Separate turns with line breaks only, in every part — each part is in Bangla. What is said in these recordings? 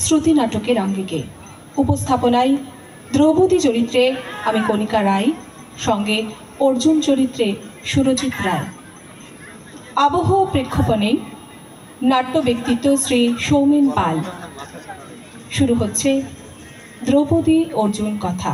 শ্রুতি নাটকের আঙ্গিকে। উপস্থাপনায় দ্রৌপদী চরিত্রে আমি কণিকা রায়, সঙ্গে অর্জুন চরিত্রে সুরজিৎ রায়। আবহ প্রেক্ষাপটে নাট্য ব্যক্তিত্ব শ্রী সৌমেন পাল। শুরু হচ্ছে দ্রৌপদী অর্জুন কথা।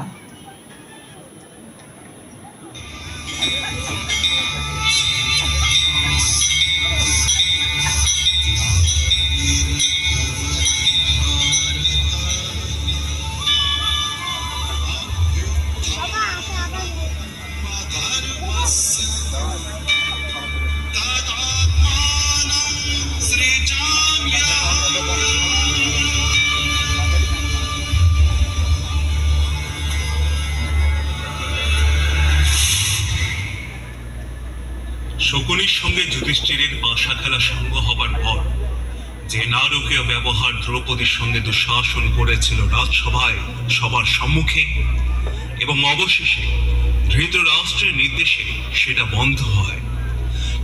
শকুনির সঙ্গে যুধিষ্ঠিরের পাশা খেলা সঙ্গ হবার পর যে নারকীয় ব্যবহার দ্রৌপদীর সঙ্গে দুঃশাসন করেছিল রাজসভায় সবার সম্মুখে, এবং অবশেষে ধৃতরাষ্ট্রের নির্দেশে সেটা বন্ধ হয়।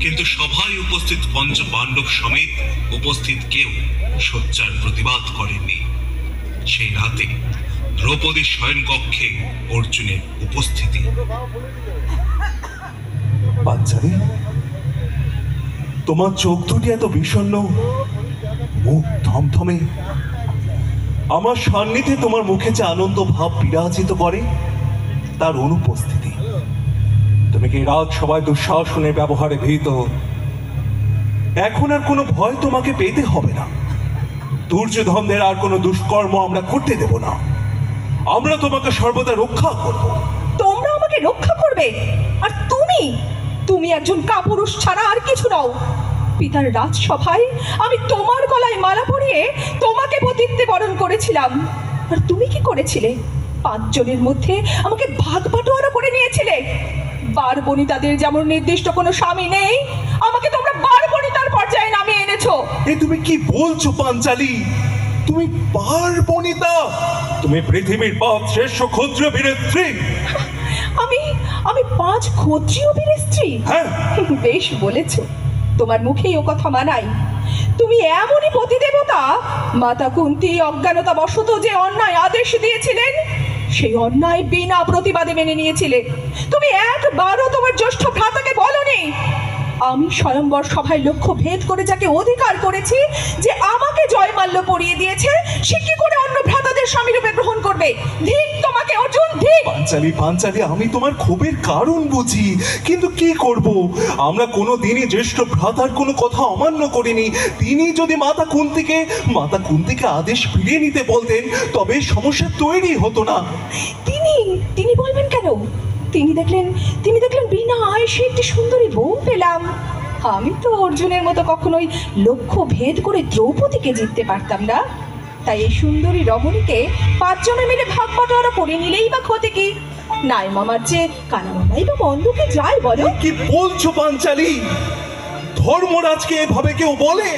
কিন্তু সভায় উপস্থিত পঞ্চ পাণ্ডব সমেত উপস্থিত কেউ সোচ্চার প্রতিবাদ করেননি। সেই রাতে দ্রৌপদীর শয়নকক্ষে অর্জুনের উপস্থিতি।
পাঞ্চালী, তোমার চোখ দুটি এত বিষণ্ণ, মুখ থমথমে। আমার সান্নিধ্যে তোমার মুখে যে আনন্দ ভাব বিরাজিত করে তার অনুপস্থিতি। তুমি কি রাজসভায় দুঃশাসনের ব্যবহারে ভীত? এখন আর কোনো ভয় তোমাকে পেতে হবে না। দুর্যোধনদের আর কোনো দুষ্কর্ম আমরা করতে দেব না। আমরা তোমাকে সর্বদা রক্ষা করব।
তোমরা আমাকে রক্ষা করবে? আর তুমি তুমি একজন কাপুরুষ ছাড়া আর কিছু নও। পিতার রাজসভায় আমি তোমার গলায় মালা পরিয়ে তোমাকে পতিত্বে বরণ করেছিলাম। আর তুমি কি করেছিলে? 5 জনের মধ্যে আমাকে ভাগ বাটোয়ারা করে নিয়েছিলে। বারবনিতাদের যেমন নির্দিষ্ট কোনো স্বামী নেই, আমাকে তোমরা বারবনিতার পর্যায়ে নামিয়ে এনেছো।
এ তুমি কি বলছো পাঞ্চালী? তুমি বারবনিতা? তুমি পৃথিবীর 5 শ্রেষ্ঠ ক্ষত্রিয় বীরের স্ত্রী।
আমি আমি 5 ক্ষত্রিয় বীরের স্ত্রী?
হ্যাঁ,
বেশ বলেছো, তোমার মুখেই ও কথা মানাই। তুমি এমনই পতিদেবতা, মাতা কুন্তী অজ্ঞানতা বশত যে অন্যায় আদেশ দিয়েছিলেন সেই অন্যায় বিনা প্রতিবাদে মেনে নিয়েছিলে। তুমি একবারও তোমার জ্যেষ্ঠ ভ্রাতাকে বলনি আমি স্বয়ংবর সভায় লক্ষ্য ভেদ করে যাকে অধিকার করেছি, যে আমাকে জয়মাল্য পরিয়ে দিয়েছে, সে কি করে অন্য ভ্রাতাদের স্বামীরূপে গ্রহণ করবে? ধিক তোমাকে অর্জুন, ধিক!
পাঞ্চালী, আমি তোমার ক্ষোভের কারণ বুঝি, কিন্তু কি করব? আমরা কোনোদিনই জ্যেষ্ঠ ভ্রাতার কোনো কথা অমান্য করিনি। তিনি যদি মাতা কুন্তিকে আদেশ ফিরিয়ে নিতে বলতেন, তবে সমস্যা তৈরি হতো না।
তিনি বলবেন কেন? তিনি দেখলেন বিনা আয়েসে একটি সুন্দরী বউ পেলাম। আমি তো অর্জুনের মতো কখনোই লক্ষ্য ভেদ করে দ্রৌপদীকে জিততে পারতাম না। তাই এই সুন্দরী রমণীকে 5 জনে মিলে ভাগ বাটোয়ারা করে নিলেই বা ক্ষতি কি? নাই মামার চেয়ে কানা মামাই বা বন্ধুকে যাই বলো।
কি বলছো পাঞ্চালী? ধর্মরাজকে এভাবে কেউ বলে?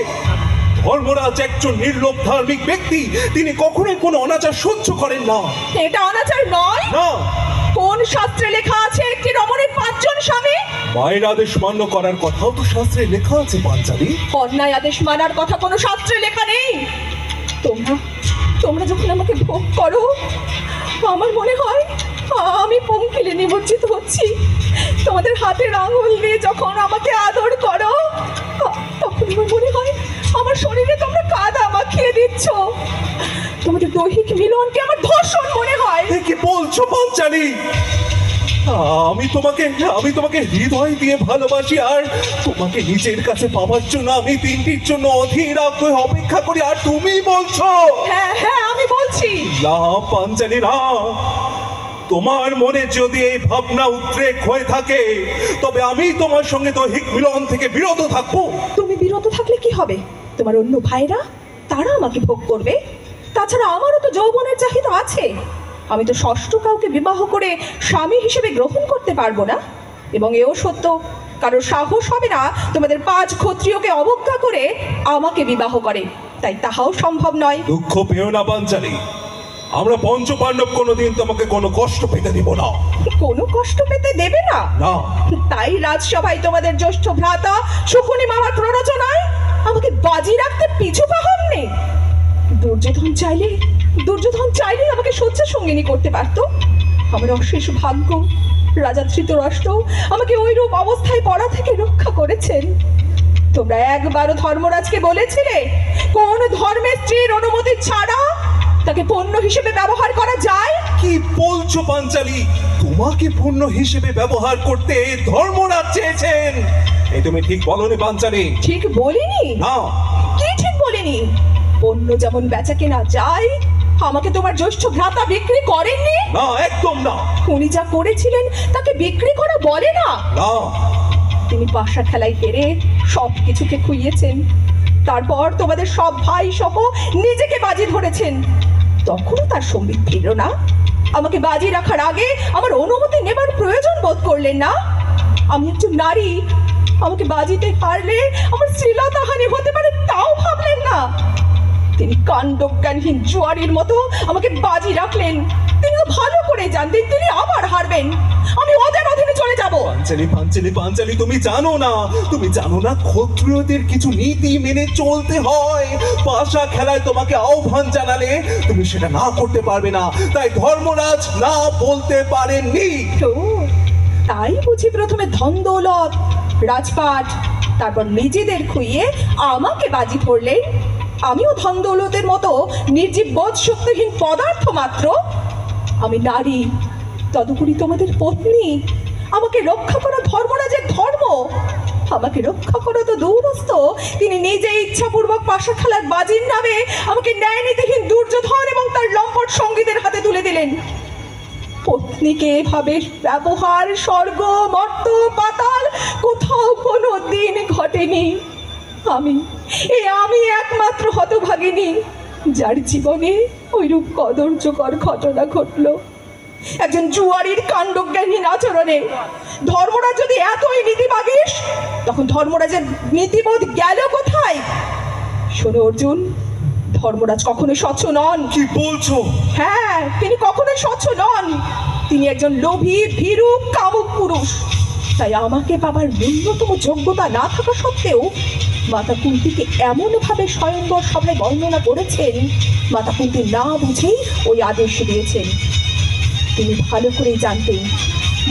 ধর্মরাজ একজন নির্লোভ ধার্মিক ব্যক্তি। তিনি কখনোই কোনো অনাচার সহ্য করেন না।
এটা অনাচার নয়?
না।
কোন শাস্ত্রে লেখা আছে একটি রমণীর 5 জন স্বামী?
মায়ের আদেশ মান্য করার কথাও তো শাস্ত্রে লেখা আছে পাঞ্চালী।
অন্যায় আদেশ মানার কথা কোনো শাস্ত্রে লেখা নেই। তোমরা যখন আমাকে ভোগ করো, আমার মনে হয় আমি পঙ্কিলে নিমজ্জিত হচ্ছি। তোমাদের হাতের আঙুল দিয়ে যখন আমাকে আদর করো, তখন আমার মনে হয় আমার শরীরে তোমরা কাদা মাখিয়ে দিচ্ছ। তোমাদের দৈহিক মিলনকে আমার ধর্ষণ মনে হয়।
কি বলছো পাঞ্চালী? আমি তোমাকে হৃদয় দিয়ে ভালোবাসি, আর তোমাকে নিজের কাছে পাওয়ার জন্য আমি 3টির জন্য অধীর আগ্রহে অপেক্ষা করি। আর তুমি বলছো?
হ্যাঁ, আমি বলছি।
না পাঞ্চালী, না। তোমার মনে যদি এই ভাবনা উদ্রেক হয়ে থাকে, তবে আমি তোমার সঙ্গে দৈহিক মিলন থেকে বিরত থাকবো।
তুমি বিরত থাকলে কি হবে? তোমার অন্য ভাইরা, তারা আমাকে ভোগ করবে। তাছাড়া আমারও তো যৌবনের চাহিদা আছে। আমি তো ষষ্ঠ কাউকে বিবাহ করে স্বামী হিসেবে গ্রহণ করতে পারবো না। এবং এও সত্য, কারোর সাহস হবে না তোমাদের 5 ক্ষত্রিয়কে অবজ্ঞা করে আমাকে বিবাহ করে। তাই তাহাও সম্ভব নয়।
দুঃখ পেও না পাঞ্চালী, আমরা পঞ্চপাণ্ডব কোনোদিন তোমাকে কোনো কষ্ট পেতে দিব না।
কোনো কষ্ট পেতে দেবে না?
না।
তাই রাজসভায় তোমাদের জ্যেষ্ঠ ভ্রাতা শকুনি মামার প্ররোচনায় আমাকে বাজি রাখতে পিছু পা হননি। দুর্যোধন চাইলে আমাকে শয্যা সঙ্গিনী করতে পারতো। আমার অশেষ ভাগ্য রাজা ধৃতরাষ্ট্র আমাকে ওইরূপ অবস্থায় পড়া থেকে রক্ষা করেছেন। তোমরা একবারও ধর্মরাজকে বলেছিলে কোন ধর্মের স্ত্রীর অনুমতি ছাড়া তাকে পণ্য হিসেবে ব্যবহার করা যায়?
কি বলছো পাঞ্চালী? তোমাকে পণ্য হিসেবে ব্যবহার করতে ধর্মরাজ চেয়েছেন? এই তুমি ঠিক বলনি পাঞ্চালী।
ঠিক বলিনি?
না।
কি ঠিক বলিনি? পণ্য যেমন বেচা কেনা যায়, আমাকে তোমার জ্যৈষ্ঠ ভ্রাতা বিক্রি করেননি?
না, একদম না।
উনি যা করেছিলেন তাকে বিক্রি করা বলে না।
না,
তিনি পাশা খেলায় হেরে সব কিছুকে খুইয়েছেন। তারপর তোমাদের সব ভাই সহ নিজেকে বাজি ধরেছেন। তখনও তার সম্বিত ফিরল না। আমাকে বাজি রাখার আগে আমার অনুমতি নেবার প্রয়োজন বোধ করলেন না। আমি একজন নারী, আমাকে বাজিতে হারলে আমার শ্লীলতাহানি হতে পারে তাও ভাবলেন না। তিনি কাণ্ডজ্ঞানহীন জুয়ারির মতো আমাকে বাজি রাখলেন। তিনি তো ভালো করে জানতেন তিনি আবার হারবেন, আমি ওদের অধীনে চলে যাব।
পাঞ্চালী, তুমি জানো না ক্ষত্রিয়দের কিছু নীতি মেনে চলতে হয়। পাশা খেলায় তোমাকে আহ্বান জানালে তুমি সেটা না করতে পারবে না, তাই ধর্মরাজ না বলতে পারেননি।
তো তাই বুঝি প্রথমে ধন দৌলত রাজপাট তারপর নিজেদের খুইয়ে আমাকে বাজি ধরলেন। আমিও ধন দৌলতের মতো নির্জীব বোধ শক্তিহীন পদার্থ মাত্র। আমি নারী, তদুপরি তোমাদের পত্নী। আমাকে রক্ষা করা ধর্মরাজের ধর্ম। আমাকে রক্ষা করা তো দূরস্থ, তিনি নিজে ইচ্ছাপূর্বক পাশা খেলার বাজির নামে আমাকে ন্যায় নীতিহীন দুর্যোধন এবং তার লম্পট সঙ্গীদের হাতে তুলে দিলেন। পত্নীকে এভাবে ব্যবহার স্বর্গ মর্ত পাতাল কোথাও কোনো দিন ঘটেনি। আমি একমাত্র হতভাগিনী যার জীবনে ওইরূপ কদর্যকর ঘটনা ঘটল। একজন জুয়ারির কাণ্ডজ্ঞানহীন আচরণে। ধর্মরাজ যদি এতই নীতিবাগীশ, তখন ধর্মরাজের নীতিবোধ গেল কোথায়? শোনো অর্জুন, ধর্মরাজ কখনোই স্বচ্ছ নন।
কি বলছো?
হ্যাঁ, তিনি কখনোই স্বচ্ছ নন। তিনি একজন লোভী ভীরু কামুক পুরুষ। তাই আমাকে পাবার ন্যূনতম যোগ্যতা না থাকা সত্ত্বেও মাতা কুন্তিকে এমনভাবে স্বয়ংবর সভায় বর্ণনা করেছেন, মাতা কুন্তি না বুঝেই ওই আদেশ দিয়েছেন। তিনি ভালো করেই জানতেন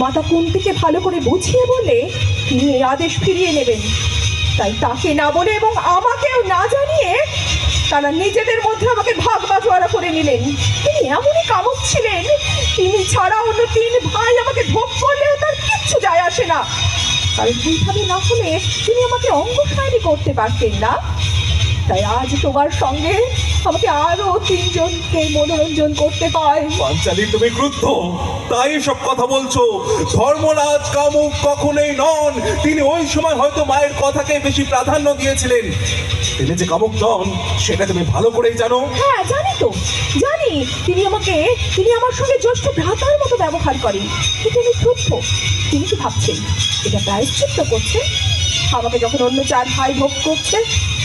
মাতা কুন্তিকে ভালো করে বুঝিয়ে বলে তিনি এই আদেশ ফিরিয়ে নেবেন। তাই তাকে না বলে এবং আমাকেও না জানিয়ে তারা নিজেদের মধ্যে আমাকে ভাগ বাটোয়ারা করে নিলেন। তিনি এমনই কামুক ছিলেন, তিনি ছাড়া অন্য 3 ভাই আমাকে ভোগ করলেও তার কিচ্ছু যায় আসে না। কারণ এইভাবে না হলে তিনি আমাকে অঙ্গসায়নী করতে পারতেন না। তাই আজ তোমার সঙ্গে আমাকে আরো 3 জনকে মনোরঞ্জন করতে হয়।
পাঞ্চালী, তুমি ক্রুদ্ধ, তাই সব কথা বলছো। ধর্মরাজ কামুক কখনোই নন। তিনি ওই সময় হয়তো মায়ের কথাকে বেশি প্রাধান্য দিয়েছিলেন। তিনি যে কামুক নন সেটা তুমি ভালো করেই জানো।
হ্যাঁ, জানি তো, জানি। তিনি আমার সঙ্গে জ্যৈষ্ঠ ভ্রাতার মতো ব্যবহার করেন। কিন্তু আমি ক্রুদ্ধ। তিনি কি ভাবছেন এটা প্রায়শ্চিত্ত করছে? আমাকে যখন অন্য 4 ভাই ভোগ করছে,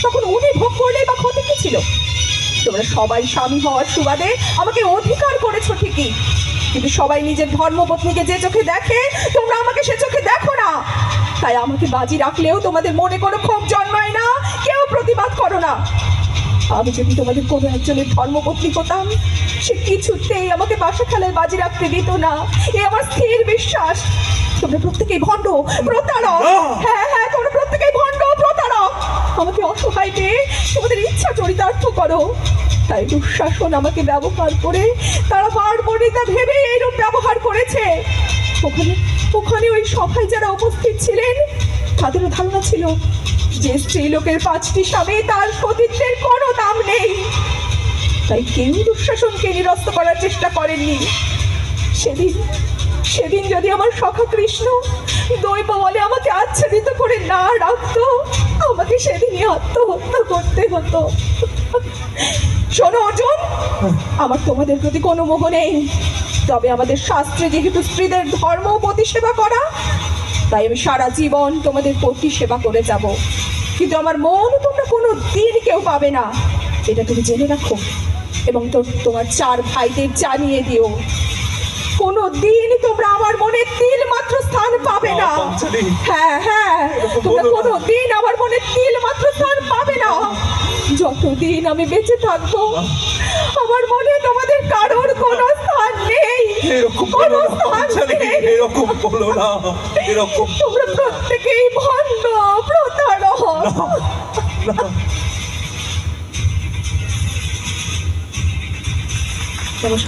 তখন উনি ভোগ করলেই বা ক্ষতি কি ছিল? তোমরা সবাই স্বামী হওয়ার সুবাদে আমাকে অধিকার করেছো ঠিকই, কিন্তু সবাই নিজের ধর্মপত্নীকে যে চোখে দেখে তোমরা আমাকে সে চোখে দেখো না। তাই আমাকে বাজি রাখলেও তোমাদের মনে কোনো ক্ষোভ জন্মায় না, কেউ প্রতিবাদ করো না। আমি যদি তোমাদের কোনো একজনের ধর্মপত্নী হতাম, সে কিছুতেই আমাকে বাসা খেলায় বাজি রাখতে দিত না। এ আমার স্থির বিশ্বাস। তোমরা প্রত্যেকেই ভণ্ড, প্রতারক। হ্যাঁ, তোমরা প্রত্যেকেই ভণ্ড, প্রতারক। আমাকে অসহায় পেয়ে তোমাদের ইচ্ছা চরিতার্থ করো। তাই দুঃশাসন আমাকে ব্যবহার করে তারা পার্বণিতা ভেবে এইরূপ ব্যবহার করেছে। ওখানে ওই সভায় যারা উপস্থিত ছিলেন তাদেরও ধারণা ছিল যে স্ত্রীলোকের 5টি স্বামী, তার সতীত্বের কোনো দাম নেই। তাই কেউ দুঃশাসনকে নিরস্ত করার চেষ্টা করেননি। সেদিন যদি আমার সখা কৃষ্ণ দৈব বলে আমাকে আচ্ছাদিত করে না রাখতো, আমাকে সেদিনই আত্মহত্যা করতে হতো। শোনো অর্জুন, আমার তোমাদের প্রতি কোনো মোহ নেই। তবে আমাদের শাস্ত্রে যেহেতু স্ত্রীদের ধর্ম পতি সেবা করা, তাই আমি সারা জীবন তোমাদের পতি সেবা করে যাব। কিন্তু আমার মন তোমরা কোনো দিন কেউ পাবে না, এটা তুমি জেনে রাখো। এবং তোমার 4 ভাইদের জানিয়ে দিও, কোনো দিন তোমরা আমার মনে তিল মাত্র স্থান পাবে না। হ্যাঁ, তোমরা কোনো দিন আমার মনে তিল মাত্র স্থান পাবে না। যতদিন আমি বেঁচে থাকবো আমার মনে তোমাদের কারোর কোনো স্থান নেই,
এরকম
কোনো
বলো না
স্থান
জানি,
নেই।
এরকম বলো না, এরকম
তোমরা প্রত্যেকেই ভণ্ড, প্রতারক।
না।
নমস্কার।